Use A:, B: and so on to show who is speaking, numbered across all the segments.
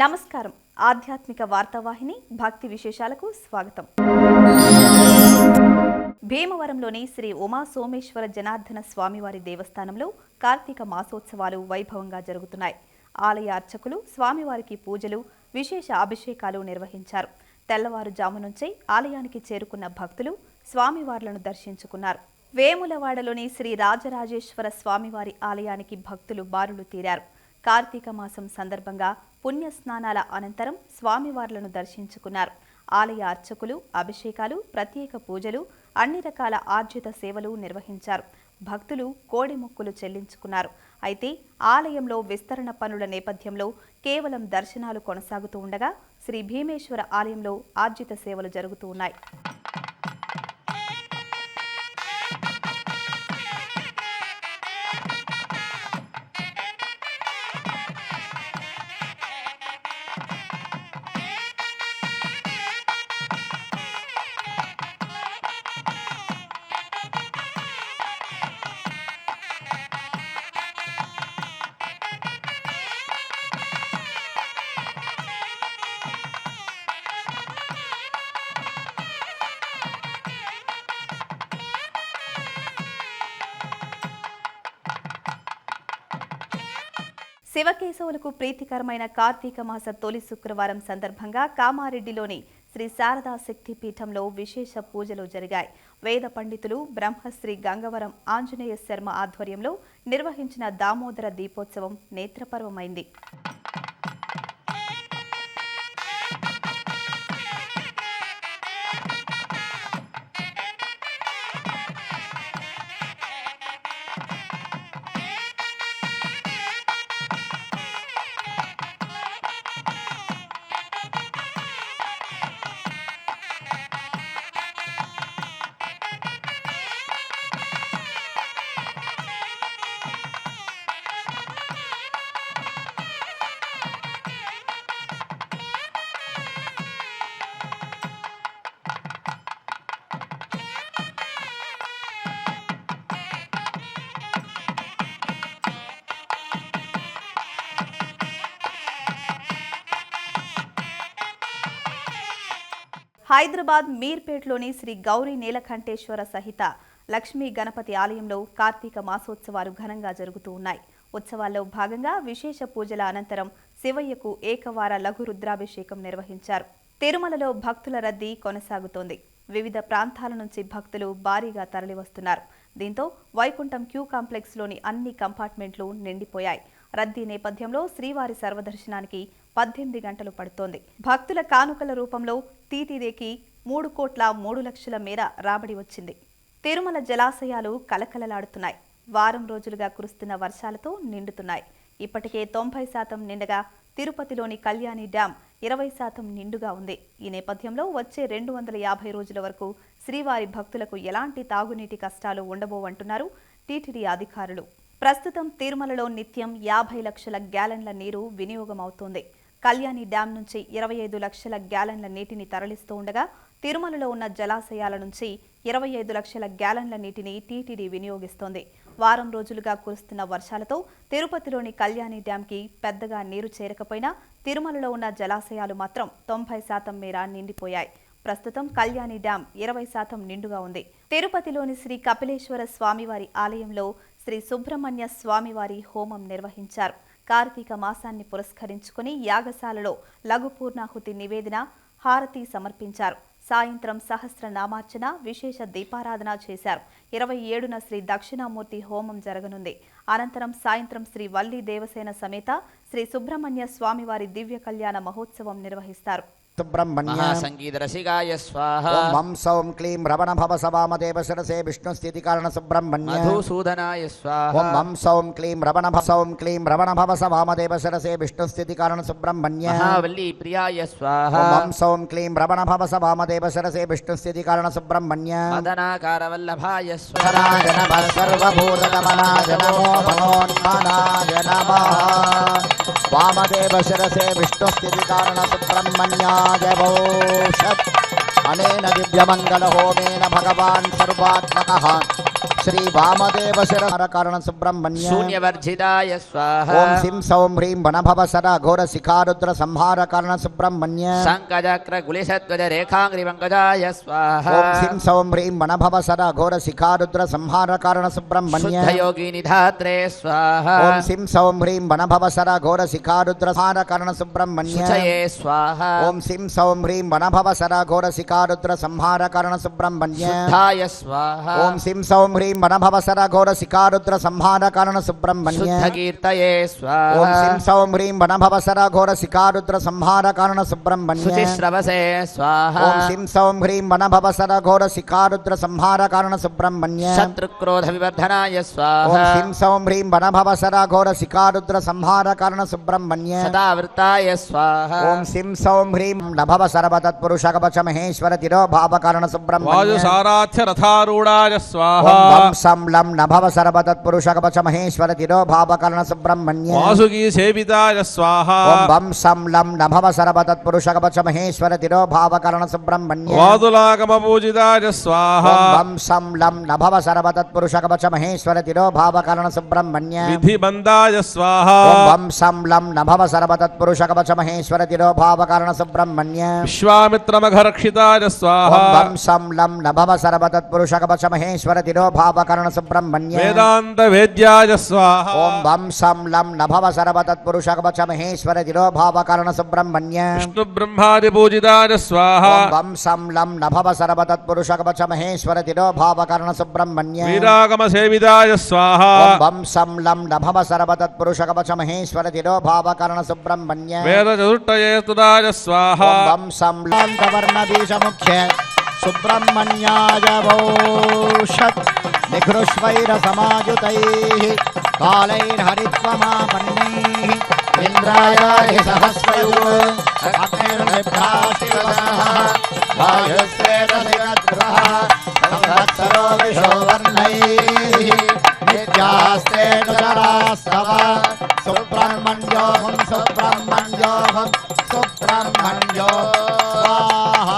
A: నమస్కారం. ఆధ్యాత్మిక వార్తావాహిని భక్తి విశేషాలకు స్వాగతం. భీమవరంలోని శ్రీ ఉమా సోమేశ్వర జనార్దన స్వామివారి దేవస్థానంలో కార్తీక మాసోత్సవాలు వైభవంగా జరుగుతున్నాయి. ఆలయ అర్చకులు స్వామివారికి పూజలు, విశేష అభిషేకాలు నిర్వహించారు. తెల్లవారుజాము నుంచే ఆలయానికి చేరుకున్న భక్తులు స్వామివార్లను దర్శించుకున్నారు. వేములవాడలోని శ్రీ రాజరాజేశ్వర స్వామివారి ఆలయానికి భక్తులు బారులు తీరారు. కార్తీక మాసం సందర్భంగా పుణ్యస్నానాల అనంతరం స్వామివార్లను దర్శించుకున్నారు. ఆలయ అర్చకులు అభిషేకాలు, ప్రత్యేక పూజలు, అన్ని రకాల ఆర్జిత సేవలు నిర్వహించారు. భక్తులు కోడి మొక్కులు చెల్లించుకున్నారు. అయితే ఆలయంలో విస్తరణ పనుల నేపథ్యంలో కేవలం దర్శనాలు కొనసాగుతూ ఉండగా శ్రీ భీమేశ్వర ఆలయంలో ఆర్జిత సేవలు జరుగుతూ ఉన్నాయి. శివకేశవులకు ప్రీతికరమైన కార్తీక మాస తొలి శుక్రవారం సందర్భంగా కామారెడ్డిలోని శ్రీ శారదా శక్తి పీఠంలో విశేష పూజలు జరిగాయి. వేద పండితులు బ్రహ్మశ్రీ గంగవరం ఆంజనేయ శర్మ ఆధ్వర్యంలో నిర్వహించిన దామోదర దీపోత్సవం నేత్రపర్వమైంది. హైదరాబాద్ మీర్పేట్లోని శ్రీ గౌరీ నీలకంఠేశ్వర సహిత లక్ష్మీ గణపతి ఆలయంలో కార్తీక మాసోత్సవాలు ఘనంగా జరుగుతూ ఉన్నాయి. ఉత్సవాల్లో భాగంగా విశేష పూజల అనంతరం శివయ్యకు ఏకవార లఘు రుద్రాభిషేకం నిర్వహించారు. తిరుమలలో భక్తుల రద్దీ కొనసాగుతోంది. వివిధ ప్రాంతాల నుంచి భక్తులు భారీగా తరలివస్తున్నారు. దీంతో వైకుంఠం క్యూ కాంప్లెక్స్లోని అన్ని కంపార్ట్మెంట్లు నిండిపోయాయి. రద్దీ నేపథ్యంలో శ్రీవారి సర్వదర్శనానికి 18 గంటలు పడుతోంది. భక్తుల కానుకల రూపంలో టీటీడీకి 3,03,00,000 మేర రాబడి వచ్చింది. తిరుమల జలాశయాలు కలకలలాడుతున్నాయి. వారం రోజులుగా కురుస్తున్న వర్షాలతో నిండుతున్నాయి. ఇప్పటికే 90% నిండగా తిరుపతిలోని కళ్యాణి డ్యాం 20% నిండుగా ఉంది. ఈ నేపథ్యంలో వచ్చే 250 రోజుల వరకు శ్రీవారి భక్తులకు ఎలాంటి తాగునీటి కష్టాలు ఉండబోవంటున్నారు టీటీడీ అధికారులు. ప్రస్తుతం తిరుమలలో నిత్యం 50 లక్షల గ్యాలన్ల నీరు వినియోగమవుతోంది. కళ్యాణి డ్యాం నుంచి 25 లక్షల గ్యాలన్ల నీటిని తరలిస్తూ ఉండగా తిరుమలలో ఉన్న జలాశయాల నుంచి 25 లక్షల గ్యాలన్ల నీటిని టీటీడీ వినియోగిస్తోంది. వారం రోజులుగా కురుస్తున్న వర్షాలతో తిరుపతిలోని కళ్యాణి డ్యాంకి పెద్దగా నీరు చేరకపోయినా తిరుమలలో ఉన్న జలాశయాలు మాత్రం 90% మేర నిండిపోయాయి. ప్రస్తుతం కళ్యాణి డ్యాం 20% నిండుగా ఉంది. తిరుపతిలోని శ్రీ కపిలేశ్వర స్వామివారి ఆలయంలో శ్రీ సుబ్రహ్మణ్య స్వామివారి హోమం నిర్వహించారు. కార్తీక మాసాన్ని పురస్కరించుకుని యాగశాలలో లఘు పూర్ణాహుతి నివేదన, హారతి సమర్పించారు. సాయంత్రం సహస్రనామార్చన, విశేష దీపారాధన చేశారు. 27న శ్రీ దక్షిణామూర్తి హోమం జరగనుంది. అనంతరం సాయంత్రం శ్రీ వల్లి దేవసేన సమేత శ్రీ సుబ్రహ్మణ్య స్వామివారి దివ్య కళ్యాణ మహోత్సవం నిర్వహిస్తారు.
B: సుబ్రహ్మణ్య
C: సంగీత రసికాయ స్వాహ.
B: ఓం వం సౌం క్లీం రవణ భవ సవామదేవ శిరసే విష్ణు స్థితి కారణ సుబ్రహ్మణ్య.
C: మధుసూదనాయ స్వాహ.
B: ఓం వం సౌం క్లీం రవణ భవ సవామదేవ శిరసే విష్ణు స్థితి కారణ సుబ్రహ్మణ్య.
C: మహావల్లి ప్రియాయ స్వాహ.
B: ఓం వం సౌం క్లీం రవణ భవ సవామదేవ శిరసే విష్ణు స్థితి కారణ సుబ్రహ్మణ్య.
C: మదనాకార వల్లభాయ స్వాహ.
B: సర్వభూతగమనాయ నమో భగవన్మనాయ నమః. వామదేవ శిరసే విష్ణు స్థితి కారణ సుబ్రహ్మణ్యాయ భూషత్. అనేన దివ్యమంగళ హోమేన భగవాన్ సర్వాత్మకః శ్రీ వామదేవ శరకారణ సుబ్రహ్మణ్య
C: శూన్యవర్జితాయ స్వాహ
B: ఓం సిం సౌం హ్రీం వనభవ సర ఘోర శిఖారుద్ర సంహార కారణ సుబ్రహ్మణ్య
C: శంఖచక్ర గులిసధ్వజ రేఖాంగ్రి పంకజాయ స్వాహ
B: ఓం సిం సౌం హ్రీం వనభవ సర ఘోర శిఖారుద్ర సంహార కారణ సుబ్రహ్మణ్య
C: శుద్ధయోగి నిధాత్రే స్వాహ
B: ఓం సిం సౌం హ్రీం వనభవ సర ఘోర శిఖారుద్ర సంహార కారణ సుబ్రహ్మణ్య
C: శుచయే స్వాహ
B: ఓం సిం సౌం హ్రీం వనభవ సర ఘోర శిఖారుద్ర సంహార కారణ సుబ్రహ్మణ్య
C: శుద్ధాయ స్వాహ
B: ఓం సిం సౌం హ్రీం వనభవ సర ఘోర శిఖారుద్ర సంహార కారణ సుబ్రహ్మణ్య
C: శుద్ధకీర్తయే స్వాహ
B: ఓం సిం సౌం హ్రీం వనభవ సర ఘోర శిఖారుద్ర సంహార కారణ సుబ్రహ్మణ్య
C: శుచిశ్రవసే స్వాహ
B: ఓం సిం సౌం హ్రీం వనభవ సర ఘోర శిఖారుద్ర సంహార కారణ సుబ్రహ్మణ్య
C: శత్రుక్రోధ వివర్ధనాయ స్వాహ
B: ఓం సిం సౌం హ్రీం వనభవ సర ఘోర శిఖారుద్ర సంహార కారణ సుబ్రహ్మణ్య
C: సదావృతాయ స్వాహ
B: ఓం సిం సౌం హ్రీం నభవ సర్వ తత్పురుష కవచ మహేశ్వర తిరోభావ కారణ సుబ్రహ్మణ్య
D: వాయుసారాథ్య రథారూఢాయ స్వాహ
B: ఓం వం సం లం నభవ సర్వ తత్పురుష కవచ మహేశ్వర తిరోభావ కారణ సుబ్రహ్మణ్య
D: వాసుకీ సేవితాయ స్వాహ
B: ఓం వం సం లం నభవ సర్వ తత్పురుష కవచ మహేశ్వర తిరోభావ కారణ సుబ్రహ్మణ్య
D: వాదులాగమ పూజితాయ స్వాహ
B: ఓం వం సం లం నభవ సర్వ తత్పురుష కవచ మహేశ్వర తిరోభావ కారణ సుబ్రహ్మణ్య
D: విధిబంధాయ స్వాహ
B: ఓం వం సం లం నభవ సర్వ తత్పురుష కవచ మహేశ్వర తిరోభావ కారణ సుబ్రహ్మణ్య
D: విశ్వామిత్రమఘరక్షితాయ స్వాహ
B: ఓం వం సం లం నభవ సర్వ తత్పురుష కవచ మహేశ్వర తిరోభావ కారణ సుబ్రహ్మణ్య
D: వేదాంత వేద్యాయ స్వాహ
B: ఓం వం సం లం నభవ సర్వ తత్పురుష కవచ మహేశ్వర తిరోభావ కారణ సుబ్రహ్మణ్య
D: విష్ణు బ్రహ్మాది పూజితాయ స్వాహ
B: ఓం వం సం లం నభవ సర్వ తత్పురుష కవచ మహేశ్వర తిరోభావ కారణ సుబ్రహ్మణ్య
D: వీరాగమ సేవితాయ స్వాహ
B: ఓం వం సం లం నభవ సర్వ తత్పురుష కవచ మహేశ్వర తిరోభావ కారణ సుబ్రహ్మణ్య
D: వేద చతుష్టయే స్తుతాయ స్వాహ
B: ఓం వం సం వర్ణ బీజ ముఖ్య సుబ్రహ్మణ్యాయ భూషత్ నిఘృష్వైర సమాయుతైః కాలైర్హరిత్వమాపన్నైః ఇంద్రాయ సహస్రయుగ్ అగ్నిర్నిభ్రాశివసః వాయుశ్వేతశిరద్రువః సంవత్సరో విశో వర్ణైః నిత్యాస్తేజరాస్తవ సుబ్రహ్మణ్యోహం సుబ్రహ్మణ్యోహం సుబ్రహ్మణ్యో స్వాహా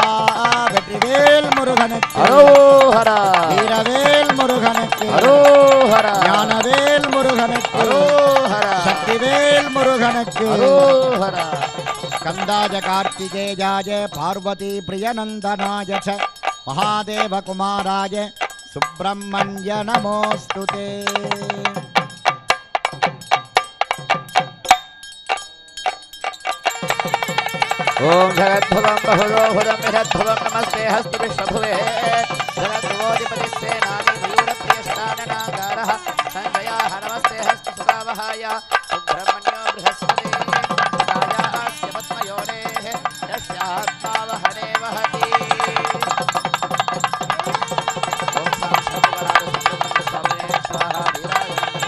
B: வெற்றிவேல் முருகனுக்கு
C: హరోహర
B: வீரவேல் முருகனுக்கு
C: హరోహర
B: ஞானவேல் முருகனுக்கு
C: హరోహర
B: சக்திவேல் முருகனுக்கு
C: హరోహర
B: కందాజ కార్తికేయాయ పార్వతీ ప్రియనందనాయ చ మహాదేవ కుమారాయ సుబ్రహ్మణ్య నమోస్తుతే
C: ఓం జగద్భువం బహుళోహురం యథద్భువం నమస్తే హస్తు విశ్వభువే జగద్భువోధిపతిస్సేనాని మయూరప్రియస్థాననాగారః సంజయాః నమస్తే హస్తు సుతావహాయ సుబ్రహ్మణ్యో బృహస్పతి రాజాస్య పద్మయోనేః యస్యాత్మావహనే వహతి ఓం సాక్షాత్కారాయ సుబ్రహ్మణ్య స్వామినే స్వాహా వీరాయ నమః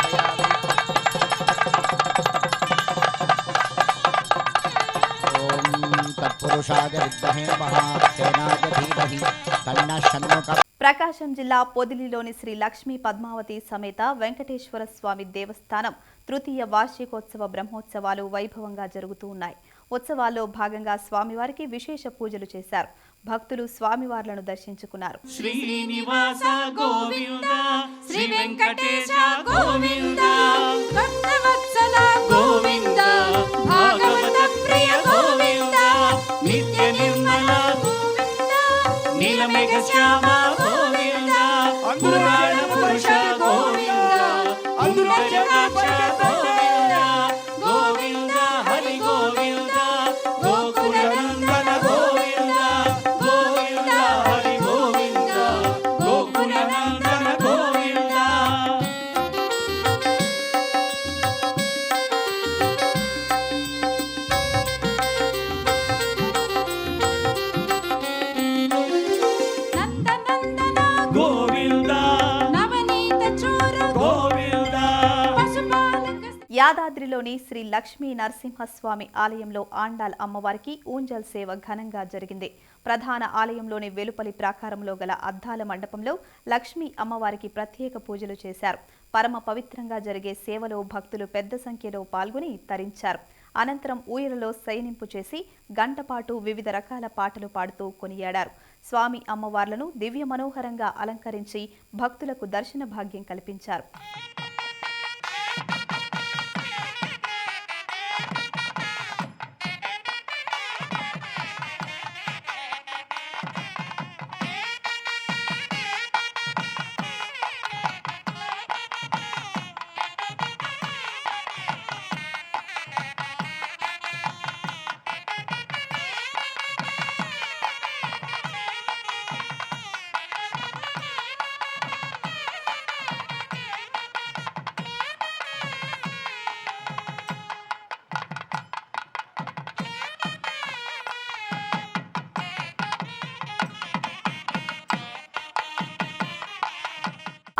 B: తత్పురుషాయ విద్మహే మహాసేనాయ ధీమహి తన్నః షణ్ముఖ.
A: ప్రకాశం జిల్లా పొదిలిలోని శ్రీ లక్ష్మీ పద్మావతి సమేత వెంకటేశ్వర స్వామి దేవస్థానం తృతీయ వార్షికోత్సవ బ్రహ్మోత్సవాలు వైభవంగా జరుగుతూ ఉన్నాయి. ఉత్సవాల్లో భాగంగా స్వామివారికి విశేష పూజలు చేశారు. భక్తులు స్వామివార్లను దర్శించుకున్నారు.
E: శ్రీనివాస గోవింద శ్రీ వెంకటేశ గోవింద భక్తవత్సల గోవింద భాగవత ప్రియ గోవింద నిత్య నిర్మల గోవింద నీలమేఘ శ్యామ గోవింద పురాణ పురుష గోవింద అందురజనాక్ష గోవింద గోవింద హరి గోవింద గోకుల నందన గోవింద గోవింద హరి గోవింద గోకుల నందన గోవింద. నందనందన గోవింద నవనీత చోర గోవింద పశుపాలక
A: యాదాద్రిలోని శ్రీ లక్ష్మీ నరసింహస్వామి ఆలయంలో ఆండాల్ అమ్మవారికి ఊంజల్ సేవ ఘనంగా జరిగింది. ప్రధాన ఆలయంలోని వెలుపలి ప్రాకారంలో గల అద్దాల మండపంలో లక్ష్మీ అమ్మవారికి ప్రత్యేక పూజలు చేశారు. పరమ పవిత్రంగా జరిగే సేవలో భక్తులు పెద్ద సంఖ్యలో పాల్గొని తరించారు. అనంతరం ఊయలలో శయనింపు చేసి గంటపాటు వివిధ రకాల పాటలు పాడుతూ కొనియాడారు. స్వామి అమ్మవార్లను దివ్య మనోహరంగా అలంకరించి భక్తులకు దర్శన భాగ్యం కల్పించారు.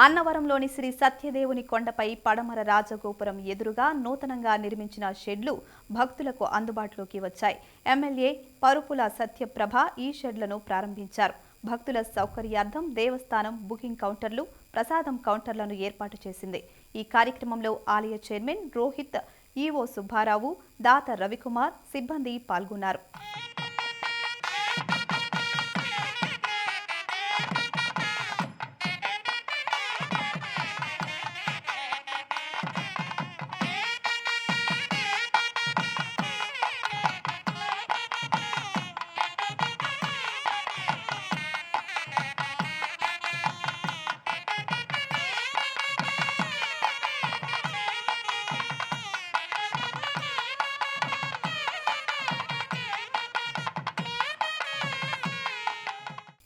A: అన్నవరంలోని శ్రీ సత్యదేవుని కొండపై పడమర రాజగోపురం ఎదురుగా నూతనంగా నిర్మించిన షెడ్లు భక్తులకు అందుబాటులోకి వచ్చాయి. ఎమ్మెల్యే పరుపుల సత్యప్రభ ఈ షెడ్లను ప్రారంభించారు. భక్తుల సౌకర్యార్థం దేవస్థానం బుకింగ్ కౌంటర్లు, ప్రసాదం కౌంటర్లను ఏర్పాటు చేసింది. ఈ కార్యక్రమంలో ఆలయ చైర్మన్ రోహిత్, ఈవో సుబ్బారావు, దాత రవికుమార్, సిబ్బంది పాల్గొన్నారు.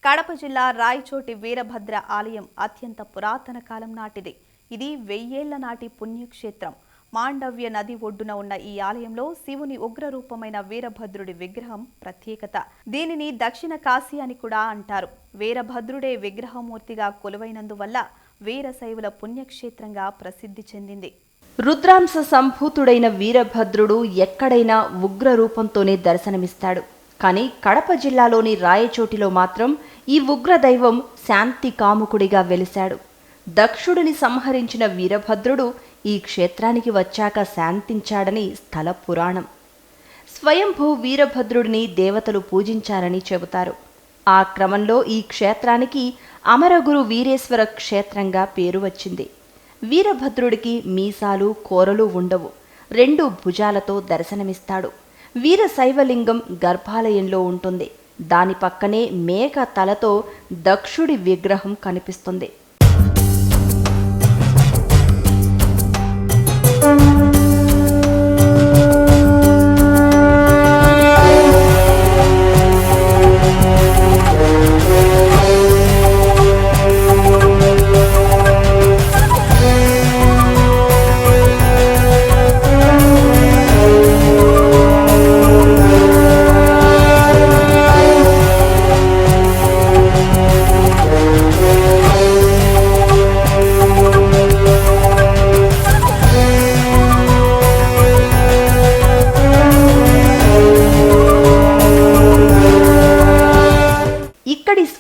A: కడప జిల్లా రాయచోటి వీరభద్ర ఆలయం అత్యంత పురాతన కాలం నాటిది. ఇది 1000 ఏళ్ల నాటి పుణ్యక్షేత్రం. మాండవ్య నది ఒడ్డున ఉన్న ఈ ఆలయంలో శివుని ఉగ్రరూపమైన వీరభద్రుడి విగ్రహం ప్రత్యేకత. దీనిని దక్షిణ కాశీ అని కూడా అంటారు. వీరభద్రుడే విగ్రహమూర్తిగా కొలువైనందువల్ల వీరశైవుల పుణ్యక్షేత్రంగా ప్రసిద్ధి చెందింది.
F: రుద్రాంశ సంభూతుడైన వీరభద్రుడు ఎక్కడైనా ఉగ్ర రూపంతోనే దర్శనమిస్తాడు. కానీ కడప జిల్లాలోని రాయచోటిలో మాత్రం ఈ ఉగ్ర దైవం శాంతి కాముకుడిగా వెలిశాడు. దక్షుడిని సంహరించిన వీరభద్రుడు ఈ క్షేత్రానికి వచ్చాక శాంతించాడని స్థల పురాణం. స్వయంభూ వీరభద్రుడిని దేవతలు పూజించారని చెబుతారు. ఆ క్రమంలో ఈ క్షేత్రానికి అమరగురు వీరేశ్వర క్షేత్రంగా పేరు వచ్చింది. వీరభద్రుడికి మీసాలు, కోరలు ఉండవు. 2 భుజాలతో దర్శనమిస్తాడు. వీరశైవలింగం గర్భాలయంలో ఉంటుంది. దాని పక్కనే మేక తలతో దక్షుడి విగ్రహం కనిపిస్తుంది.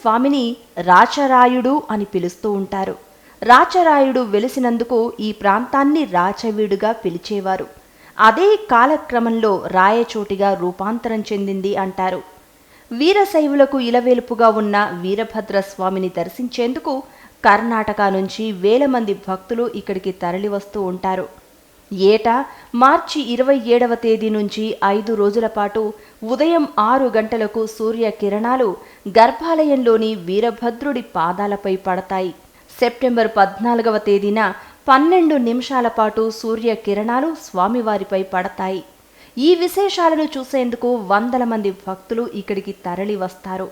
F: స్వామిని రాచరాయుడు అని పిలుస్తూ ఉంటారు. రాచరాయుడు వెలిసినందుకు ఈ ప్రాంతాన్ని రాచవీడుగా పిలిచేవారు. అదే కాలక్రమంలో రాయచోటిగా రూపాంతరం చెందింది అంటారు. వీరశైవులకు ఇలవేలుపుగా ఉన్న వీరభద్ర స్వామిని దర్శించేందుకు కర్ణాటక నుంచి వేల మంది భక్తులు ఇక్కడికి తరలివస్తూ ఉంటారు. ఏటా మార్చి 27వ తేదీ నుంచి 5 రోజుల పాటు ఉదయం 6 గంటలకు సూర్య కిరణాలు గర్భాలయంలోని వీరభద్రుడి పాదాలపై పడతాయి. సెప్టెంబర్ 14వ తేదీన 12 నిమిషాల పాటు సూర్య కిరణాలు స్వామివారిపై పడతాయి. ఈ విశేషాలను చూసేందుకు వందల మంది భక్తులు ఇక్కడికి తరలి వస్తారు.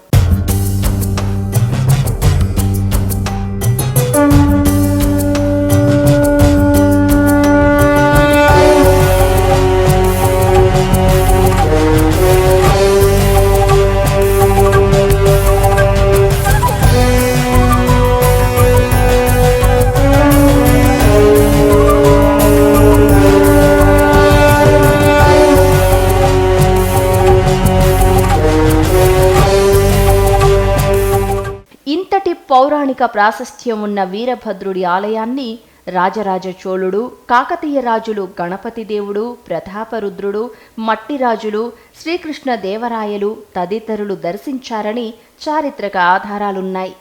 F: ఇంతటి పౌరాణిక ప్రాశస్త్యం ఉన్న వీరభద్రుడి ఆలయాన్ని రాజరాజ చోళుడు, కాకతీయ రాజులు గణపతి దేవుడు, ప్రతాపరుద్రుడు, మట్టి రాజులు, శ్రీకృష్ణ దేవరాయలు తదితరులు దర్శించారని చారిత్రక ఆధారాలున్నాయి.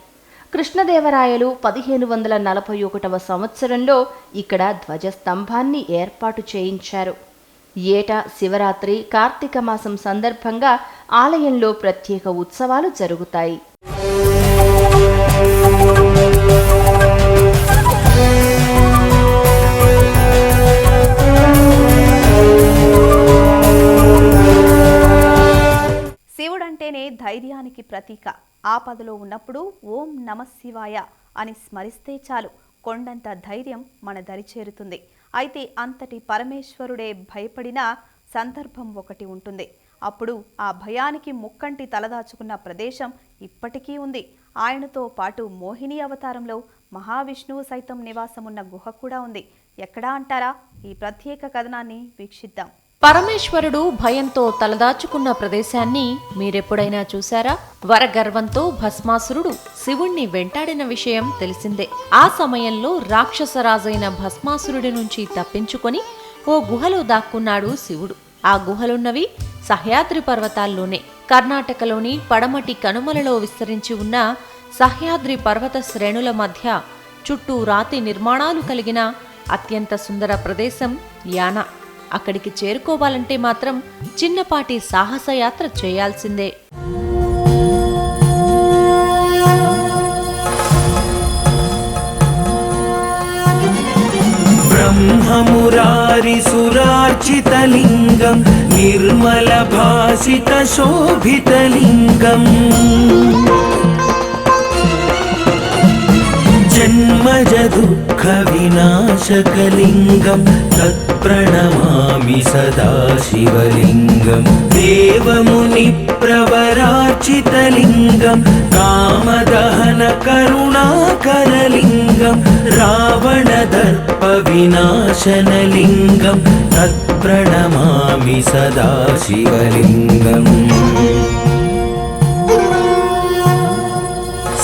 F: కృష్ణదేవరాయలు 1541వ సంవత్సరంలో ఇక్కడ ధ్వజస్తంభాన్ని ఏర్పాటు చేయించారు. ఏటా శివరాత్రి, కార్తీక మాసం సందర్భంగా ఆలయంలో ప్రత్యేక ఉత్సవాలు జరుగుతాయి.
A: శివుడంటేనే ధైర్యానికి ప్రతీక. ఆపదలో ఉన్నప్పుడు ఓం నమఃశివాయ అని స్మరిస్తే చాలు, కొండంత ధైర్యం మన దరి చేరుతుంది. అయితే అంతటి పరమేశ్వరుడే భయపడిన సందర్భం ఒకటి ఉంటుంది. అప్పుడు ఆ భయానికి ముక్కంటి తలదాచుకున్న ప్రదేశం ఇప్పటికీ ఉంది. ఆయనతో పాటు మోహిని అవతారంలో మహావిష్ణువు సైతం నివాసమున్న గుహ కూడా ఉంది. ఎక్కడా అంటారా? ఈ ప్రత్యేక కథనాన్ని వీక్షిద్దాం.
G: పరమేశ్వరుడు భయంతో తలదాచుకున్న ప్రదేశాన్ని మీరెప్పుడైనా చూశారా? వరగర్వంతో భస్మాసురుడు శివుణ్ణి వెంటాడిన విషయం తెలిసిందే. ఆ సమయంలో రాక్షసరాజైన భస్మాసురుడి నుంచి తప్పించుకొని ఓ గుహలో దాక్కున్నాడు శివుడు. ఆ గుహలున్నవి సహ్యాద్రి పర్వతాల్లోనే. కర్ణాటకలోని పడమటి కనుమలలో విస్తరించి ఉన్న సహ్యాద్రి పర్వత శ్రేణుల మధ్య చుట్టూ రాతి నిర్మాణాలు కలిగిన అత్యంత సుందర ప్రదేశం యానా. అక్కడికి చేరుకోవాలంటే మాత్రం చిన్నపాటి సాహసయాత్ర చేయాల్సిందే.
H: బ్రహ్మమురారి సురార్చితలింగం నిర్మల భాసిత శోభితలింగం జన్మజ దుఃఖ వినాశకలింగం తత్ప్రణమామి సదా శివలింగం దేవముని ప్రవరార్చితలింగం కామదహన కరుణాకరలింగం రావణ దర్ప వినాశనలింగం తత్ప్రణమామి సదా శివలింగం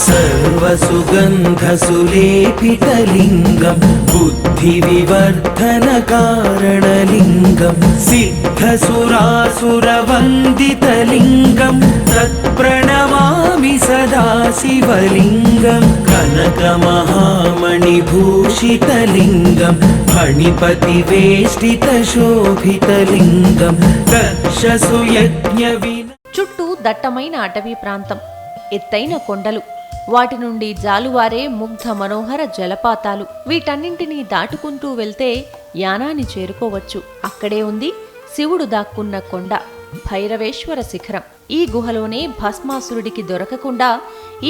H: సర్వసుగంధసులేపితలింగం బుద్ధివివర్ధనకారణలింగం సిద్ధసురాసురవందితలింగం తత్ప్రణమామి సదా శివలింగం కనకమహామణిభూషితలింగం ఫణిపతివేష్టితశోభితలింగం దక్షసుయజ్ఞ
G: చుట్టూ దట్టమైన అటవీ ప్రాంతం, ఎత్తైన కొండలు, వాటి నుండి జాలువారే ముగ్ధ మనోహర జలపాతాలు. వీటన్నింటినీ దాటుకుంటూ వెళ్తే యానాని చేరుకోవచ్చు. అక్కడే ఉంది శివుడు దాక్కున్న కొండ భైరవేశ్వర శిఖరం. ఈ గుహలోనే భస్మాసురుడికి దొరకకుండా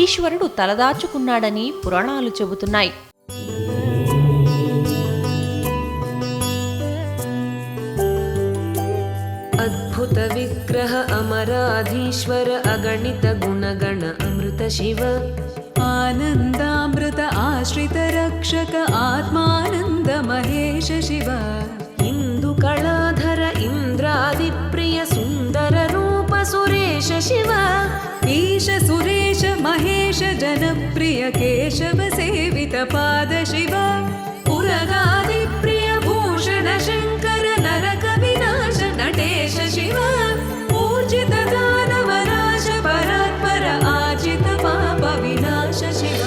G: ఈశ్వరుడు తలదాచుకున్నాడని పురాణాలు చెబుతున్నాయి.
E: అద్భుత విగ్రహ అమరాధీశ్వర అగణిత గుణగణ అమృత శివ ఆనందామృత ఆశ్రిత రక్షక ఆత్మానంద మహేశ శివ ఇందు కళాధర ఇంద్రాది ప్రియ సుందర రూప సురేశ శివ ఈశ సురేశ మహేశ జనప్రియ కేశవ సేవిత పాద శివ పురగాది ప్రియ భూషణ శంకర నరక వినాశ నటేశ శివ ఊర్జిత దానవనాశ పరాత్పర ఆజిత పాప వినాశ శివ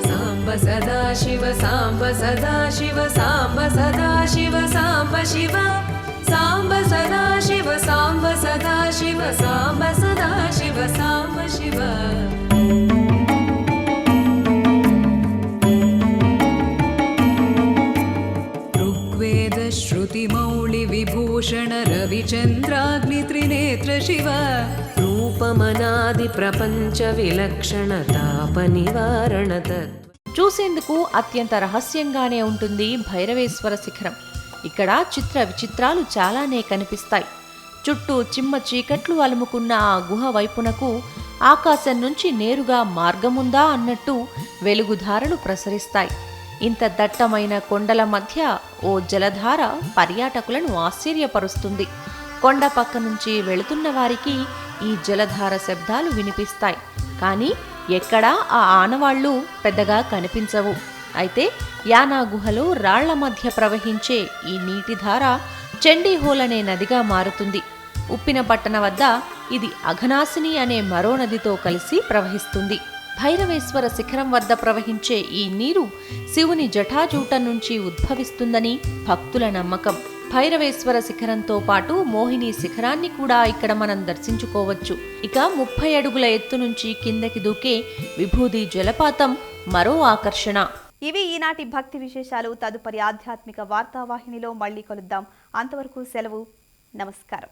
E: సాంబ సదా శివ సాంబ సదా శివ సాంబ సదా శివ సాంబ శివ సాంబ సదా శివ సాంబ సదా శివ సాంబ సదా శివ సాంబ శివ श्रुतिमौळि विभूषण रविचन्द्राग्नि त्रिनेत्र शिव रूपमनादि प्रपञ्च विलक्षण ताप निवारण तत्व.
G: చూసేందుకు అత్యంత రహస్యంగానే ఉంటుంది భైరవేశ్వర శిఖరం. ఇక్కడ చిత్ర విచిత్రాలు చాలానే కనిపిస్తాయి. చుట్టూ చిమ్మ చీకట్లు అలుముకున్న ఆ గుహ వైపునకు ఆకాశం నుంచి నేరుగా మార్గముందా అన్నట్టు వెలుగుధారలు ప్రసరిస్తాయి. ఇంత దట్టమైన కొండల మధ్య ఓ జలధార పర్యాటకులను ఆశ్చర్యపరుస్తుంది. కొండ పక్క నుంచి వెళుతున్న వారికి ఈ జలధార శబ్దాలు వినిపిస్తాయి. కానీ ఎక్కడా ఆ ఆనవాళ్లు పెద్దగా కనిపించవు. అయితే యానా గుహలో రాళ్ల మధ్య ప్రవహించే ఈ నీటిధార చండీహోల్ అనే నదిగా మారుతుంది. ఉప్పిన పట్టణ వద్ద ఇది అఘనాశిని అనే మరో నదితో కలిసి ప్రవహిస్తుంది. భైరవేశ్వర శిఖరం వద్ద ప్రవహించే ఈ నీరు శివుని జటాజూటం నుంచి ఉద్భవిస్తుందని భక్తుల నమ్మకం. భైరవేశ్వర శిఖరంతో పాటు మోహిని శిఖరాన్ని కూడా ఇక్కడ మనం దర్శించుకోవచ్చు. ఇక 30 అడుగుల ఎత్తు నుంచి కిందకి దూకే విభూది జలపాతం మరో ఆకర్షణ.
A: ఇవి ఈనాటి భక్తి విశేషాలు. తదుపరి ఆధ్యాత్మిక వార్తావాహినిలో మళ్ళీ కలుద్దాం. అంతవరకు సెలవు. నమస్కారం.